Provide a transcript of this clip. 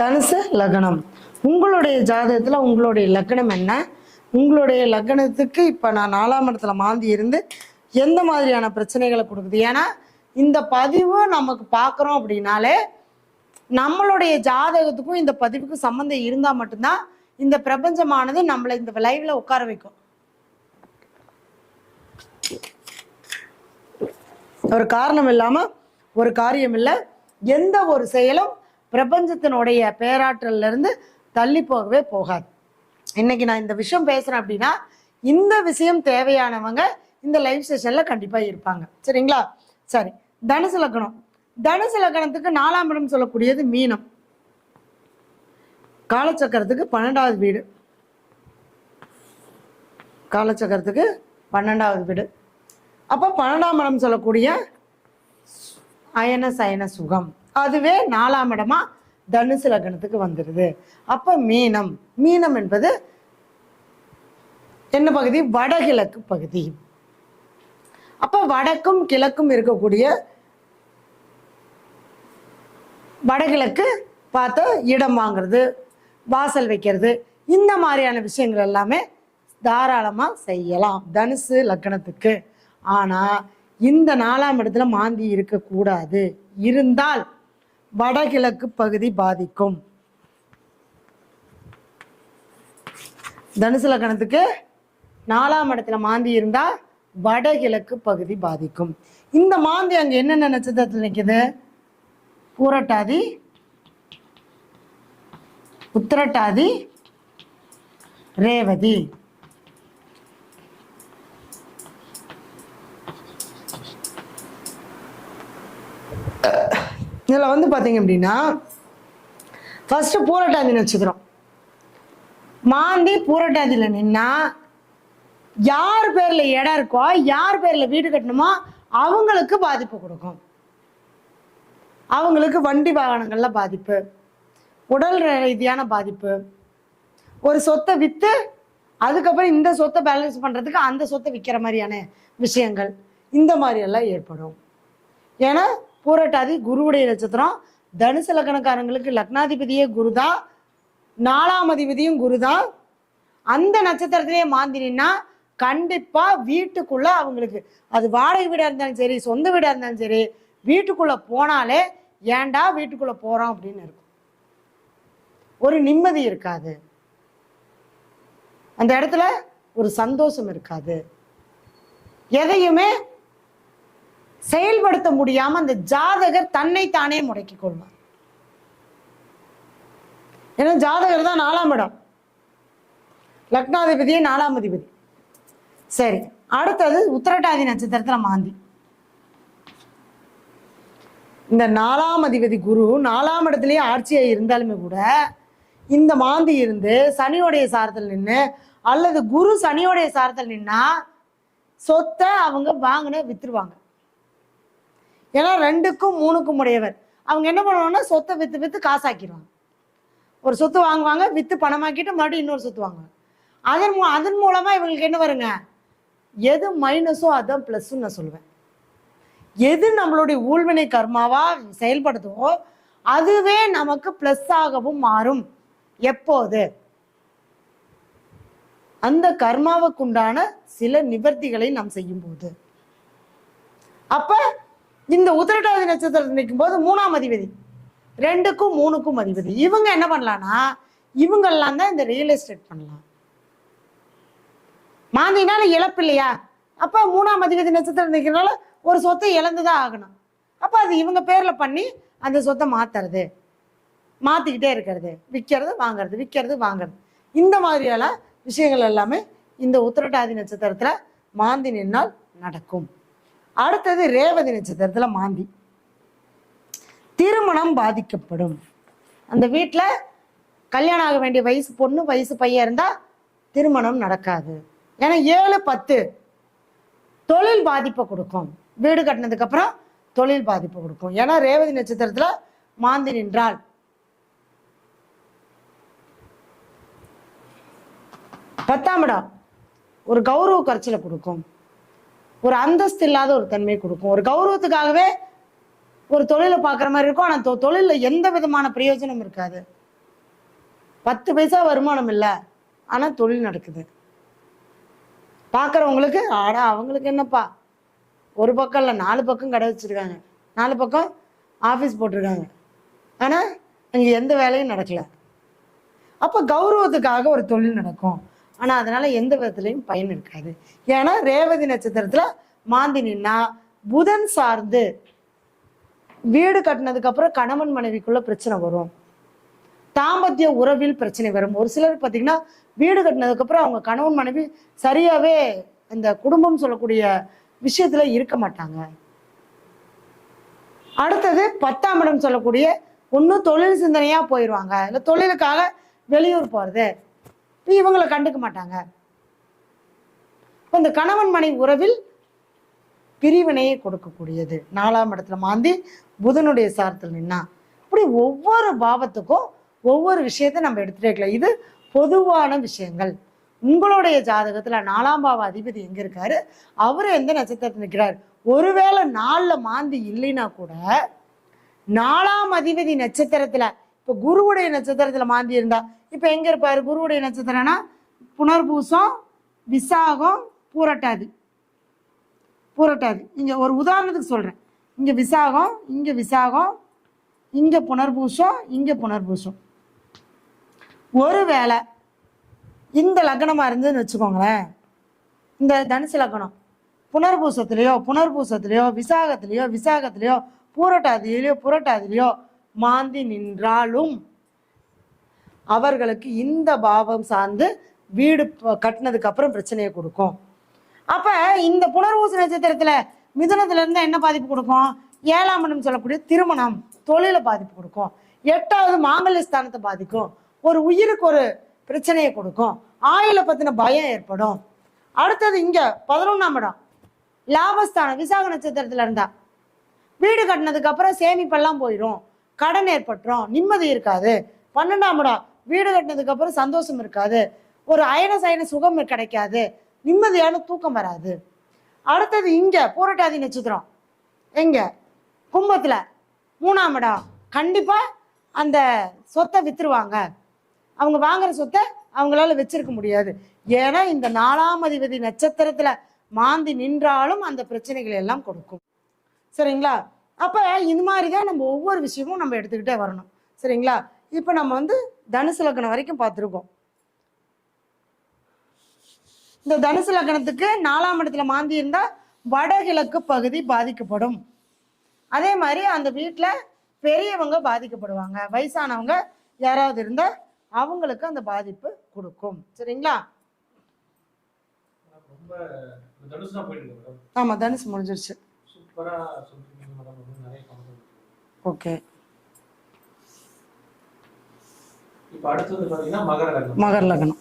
தனுசு லக்னம். உங்களுடைய ஜாதகத்தில் உங்களுடைய லக்னம் என்ன? உங்களுடைய லக்னத்துக்கு இப்போ நான் 4ஆம் இடத்துல மாந்தி இருந்து எந்த மாதிரியான பிரச்சனைகளை கொடுக்குது? ஏன்னா இந்த பதிவு நமக்கு பார்க்குறோம் அப்படின்னாலே நம்மளுடைய ஜாதகத்துக்கும் இந்த பதிவுக்கும் சம்மந்தம் இருந்தால் மட்டும்தான் இந்த பிரபஞ்சமானது நம்மளை இந்த லைவ்ல உட்கார வைக்கும். ஒரு காரணம் இல்லாமல் ஒரு காரியம் இல்லை. எந்த ஒரு செயலும் பிரபஞ்சத்தினுடைய பேராற்றல்ல இருந்து தள்ளி போகவே போகாது. இன்னைக்கு நான் இந்த விஷயம் பேசுறேன் அப்படின்னா இந்த விஷயம் தேவையானவங்க இந்த லைவ் செஷன்ல கண்டிப்பா இருப்பாங்க. சரிங்களா? சரி, தனுசு லக்னம். தனுசு லக்னத்துக்கு 4ஆம் இடம் சொல்லக்கூடியது மீனம். காலச்சக்கரத்துக்கு 12வது வீடு. காலச்சக்கரத்துக்கு 12வது வீடு. அப்போ 12ஆம் இடம் சொல்லக்கூடிய அயன சயன சுகம், அதுவே 4ஆம் இடமா தனுசு லக்னத்துக்கு வந்துடுது. அப்ப மீனம். மீனம் என்பது என்ன பகுதி? வடகிழக்கு பகுதி. அப்ப வடக்கும் கிழக்கும் இருக்கக்கூடிய வடகிழக்கு பார்த்து இடம் வாங்குறது, வாசல் வைக்கிறது, இந்த மாதிரியான விஷயங்கள் எல்லாமே தாராளமா செய்யலாம் தனுசு லக்னத்துக்கு. ஆனா இந்த 4ஆம் இடத்துல மாந்தி இருக்கக்கூடாது. இருந்தால் வடகிழக்கு பகுதி பாதிக்கும். தனுசு லக்னத்துக்கு 4ஆம் இடத்துல மாந்தி இருந்தா வடகிழக்கு பகுதி பாதிக்கும். இந்த மாந்தி அங்க என்னென்ன நட்சத்திரத்தில் நிற்குது? பூரட்டாதி, உத்திரட்டாதி, ரேவதி. இதில் வந்து பார்த்தீங்க அப்படின்னா ஃபர்ஸ்ட் பூரட்டாதி நட்சத்திரம். மாந்தி பூரட்டாதியில் நின்னா யார் பேர்ல இடம் இருக்கோ, யார் பேர்ல வீடு கட்டணுமோ அவங்களுக்கு பாதிப்பு கொடுக்கும். அவங்களுக்கு வண்டி வாகனங்கள்ல பாதிப்பு, உடல் ரீதியான பாதிப்பு, ஒரு சொத்தை விற்று அதுக்கப்புறம் இந்த சொத்தை பேலன்ஸ் பண்றதுக்கு அந்த சொத்தை விற்கிற மாதிரியான விஷயங்கள் இந்த மாதிரி எல்லாம் ஏற்படும். ஏன்னா பூரட்டாதி குருவுடைய நட்சத்திரம். தனுசு லக்னக்காரங்களுக்கு லக்னாதிபதியே குருதான், 4ஆம் அதிபதியும் குருதான். அந்த நட்சத்திரத்திலேயே மாந்தினா கண்டிப்பா வீட்டுக்குள்ள அவங்களுக்கு, அது வாடகை வீடா இருந்தாலும் சரி, சொந்த வீடா இருந்தாலும் சரி, வீட்டுக்குள்ள போனாலே ஏன்டா வீட்டுக்குள்ள போறோம் அப்படின்னு இருக்கும். ஒரு நிம்மதி இருக்காது, அந்த இடத்துல ஒரு சந்தோஷம் இருக்காது, எதையுமே செயல்படுத்த முடியாம அந்த ஜாதகர் தன்னை தானே முடக்கிக் கொள்வார். ஏன்னா ஜாதகர் தான் 4ஆம் இடம், லக்னாதிபதியே 4ஆம் அதிபதி. சரி, அடுத்தது உத்திரட்டாதி நட்சத்திரத்துல மாந்தி. இந்த 4ஆம் அதிபதி குரு 4ஆம் இடத்துலயே ஆட்சியா இருந்தாலுமே கூட இந்த மாந்தி இருந்து சனியோடைய சாரத்தில் நின்று அல்லது குரு சனியோடைய சாரத்தில் நின்னா சொத்தை அவங்க வாங்கின வித்துருவாங்க. ஏன்னா 2க்கும் 3க்கும் உடையவர். அவங்க என்ன பண்ணுவாங்கன்னா சொத்தை வித்து வித்து காசாக்கிடுவாங்க. ஒரு சொத்து வாங்குவாங்க, வித்து பணமாக்கிட்டு மறுபடியும் இன்னொரு சொத்து வாங்குவாங்க. அதன் மூலமா இவங்களுக்கு என்ன வருங்க? எது மைனஸோ அதான் பிளஸ்ன்னு நான் சொல்லுவேன். எது நம்மளுடைய ஊழ்வினை கர்மாவா செயல்படுத்துவோ அதுவே நமக்கு பிளஸ் ஆகவும் மாறும். எப்போது? அந்த கர்மாவுக்குண்டான சில நிவர்த்திகளை நாம் செய்யும் போது. அப்ப இந்த உத்திரட்டாதி நட்சத்திரத்தில் நிற்கும் போது 3ஆம் அதிபதி 2க்கும் 3க்கும் அதிபதி. இவங்க என்ன பண்ணலாம்னா இவங்கெல்லாம் தான் இந்த ரியல் எஸ்டேட் பண்ணலாம். மாந்தினால இழப்பு இல்லையா? அப்ப 3ஆம் அதிபதி நட்சத்திரம் நிற்கிறனால ஒரு சொத்தை இழந்துதான் ஆகணும். அப்ப அது இவங்க பேர்ல பண்ணி அந்த சொத்தை மாத்துறது, மாத்திக்கிட்டே இருக்கிறது, விற்கிறது வாங்கிறது, விற்கிறது வாங்கிறது, இந்த மாதிரியெல்லாம் விஷயங்கள் எல்லாமே இந்த உத்திரட்டாதி நட்சத்திரத்துல மாந்தி நின்னால் நடக்கும். அடுத்தது ரேவதி நட்சத்திரத்துல மாந்தி. திருமணம் பாதிக்கப்படும். அந்த வீட்டுல கல்யாணம் ஆக வேண்டிய வயசு பொண்ணு வயசு பையன் இருந்தா திருமணம் நடக்காது. ஏன்னா 7, 10 தொழில் பாதிப்பை கொடுக்கும். வீடு கட்டினதுக்கு அப்புறம் தொழில் பாதிப்பு கொடுக்கும். ஏன்னா ரேவதி நட்சத்திரத்துல மாந்தி நின்றால் 10ஆம் இடம் ஒரு கௌரவ குறைச்சலை கொடுக்கும், ஒரு அந்தஸ்து இல்லாத ஒரு தன்மையை கொடுக்கும். ஒரு கௌரவத்துக்காகவே ஒரு தொழிலை பார்க்குற மாதிரி இருக்கும். ஆனால் தொழிலில் எந்த விதமான பிரயோஜனம் இருக்காது. 10 பைசா வருமானம் இல்லை, ஆனால் தொழில் நடக்குது. பார்க்குறவங்களுக்கு ஆடா அவங்களுக்கு என்னப்பா, ஒரு பக்கம் இல்லை 4 பக்கம் கடை வச்சுருக்காங்க, 4 பக்கம் ஆஃபீஸ் போட்டிருக்காங்க, ஆனால் அங்கே எந்த வேலையும் நடக்கலை. அப்போ கௌரவத்துக்காக ஒரு தொழில் நடக்கும், ஆனால் அதனால் எந்த விதத்துலையும் பயன் இருக்காது. ஏன்னா ரேவதி நட்சத்திரத்தில் மாந்தி நின்னா புதன் சார்ந்து வீடு கட்டினதுக்கப்புறம் கணவன் மனைவிக்குள்ள பிரச்சனை வரும், தாம்பத்திய உறவில் பிரச்சனை வரும். ஒரு சிலர் பார்த்தீங்கன்னா வீடு கட்டினதுக்கப்புறம் அவங்க கணவன் மனைவி சரியாகவே அந்த குடும்பம் சொல்லக்கூடிய விஷயத்துல இருக்க மாட்டாங்க. அடுத்தது 10ஆம் இடம் சொல்லக்கூடிய ஒன்று தொழில் சிந்தனையாக போயிடுவாங்க, இல்லை தொழிலுக்காக வெளியூர் போகிறது, இவங்களை கண்டுக்க மாட்டாங்க. இந்த கணவன் மனைவி உறவில் பிரிவினையை கொடுக்கக்கூடியது 4ஆம் இடத்துல மாந்தி புதனுடைய சாரத்தில் நின்னா. இப்படி ஒவ்வொரு பாவத்துக்கும் ஒவ்வொரு விஷயத்தை நம்ம எடுத்துட்டே இருக்கலாம். இது பொதுவான விஷயங்கள். உங்களுடைய ஜாதகத்துல 4ஆம் பாவ அதிபதி எங்க இருக்காரு, அவரு எந்த நட்சத்திரத்தில் நிற்கிறார். ஒருவேளை 4ல் மாந்தி இல்லைன்னா கூட 4ஆம் அதிபதி நட்சத்திரத்துல, இப்ப குருவுடைய நட்சத்திரத்துல மாந்தி இருந்தா இப்ப எங்க இருப்பாரு, குருவுடைய நட்சத்திரம்னா புனர்பூசம், விசாகம், பூரட்டாதி. இங்க ஒரு உதாரணத்துக்கு சொல்றேன், இங்க விசாகம், இங்க விசாகம், இங்க புனர்பூசம், இங்க புனர்பூசம். ஒருவேளை இந்த லக்னமா இருந்ததுன்னு வச்சுக்கோங்களேன், இந்த தனுசு லக்னம் புனர்பூசத்திலேயோ விசாகத்திலேயோ புரட்டாதியிலையோ மாந்தி நின்றாலும் அவர்களுக்கு இந்த பாவம் சார்ந்து வீடு கட்டினதுக்கு அப்புறம் பிரச்சனையை கொடுக்கும். அப்ப இந்த புனர்பூச நட்சத்திரத்துல மிதுனத்துல இருந்தா என்ன பாதிப்பு கொடுக்கும், 7ஆம் இடம் சொல்லக்கூடிய திருமணம், தொழில பாதிப்பு கொடுக்கும். 8வது மாங்கல்ய ஸ்தானத்தை பாதிக்கும், ஒரு உயிருக்கு ஒரு பிரச்சனையை கொடுக்கும், ஆயுள பத்தின பயம் ஏற்படும். அடுத்தது இங்க 11ஆம் இடம் லாபஸ்தானம், விசாக நட்சத்திரத்துல இருந்தா வீடு கட்டினதுக்கு அப்புறம் சேமிப்பெல்லாம் போயிடும், கடன் ஏற்பட்டுரும், நிம்மதி இருக்காது. 12ஆம் இடம் வீடு கட்டினதுக்கு அப்புறம் சந்தோஷம் இருக்காது, ஒரு அயன சயன சுகம் கிடைக்காது, நிம்மதியான தூக்கம் வராது. அடுத்தது இங்க பூரட்டாதி நட்சத்திரம் எங்க கும்பத்துல 3ஆம் இடம், கண்டிப்பா அந்த சொத்தை வித்துருவாங்க, அவங்க வாங்குற சொத்தை அவங்களால வச்சிருக்க முடியாது. ஏன்னா இந்த 4ஆம் அதிபதி நட்சத்திரத்துல மாந்தி நின்றாலும் அந்த பிரச்சனைகள் எல்லாம் கொடுக்கும். சரிங்களா? அப்ப இது மாதிரிதான் நம்ம ஒவ்வொரு விஷயமும் நம்ம எடுத்துக்கிட்டே வரணும். சரிங்களா? இப்ப நம்ம தனுசு லக்னம் வரைக்கும் பார்த்துருக்கோம். இந்த தனுசு லக்னத்துக்கு 4ஆம் இடத்துல மாந்தி இருந்தா வடகிழக்கு பகுதி பாதிக்கப்படும். அதே மாதிரி அந்த வீட்டுல பெரியவங்க பாதிக்கப்படுவாங்க, வயசானவங்க யாராவது இருந்தா அவங்களுக்கு அந்த பாதிப்பு கொடுக்கும். சரிங்களா? ஆமா, தனுசு முடிஞ்சிருச்சு. ஓகே. இப்ப அடுத்தது பாத்தீங்கன்னா மகர லக்னம். மகர லக்னம்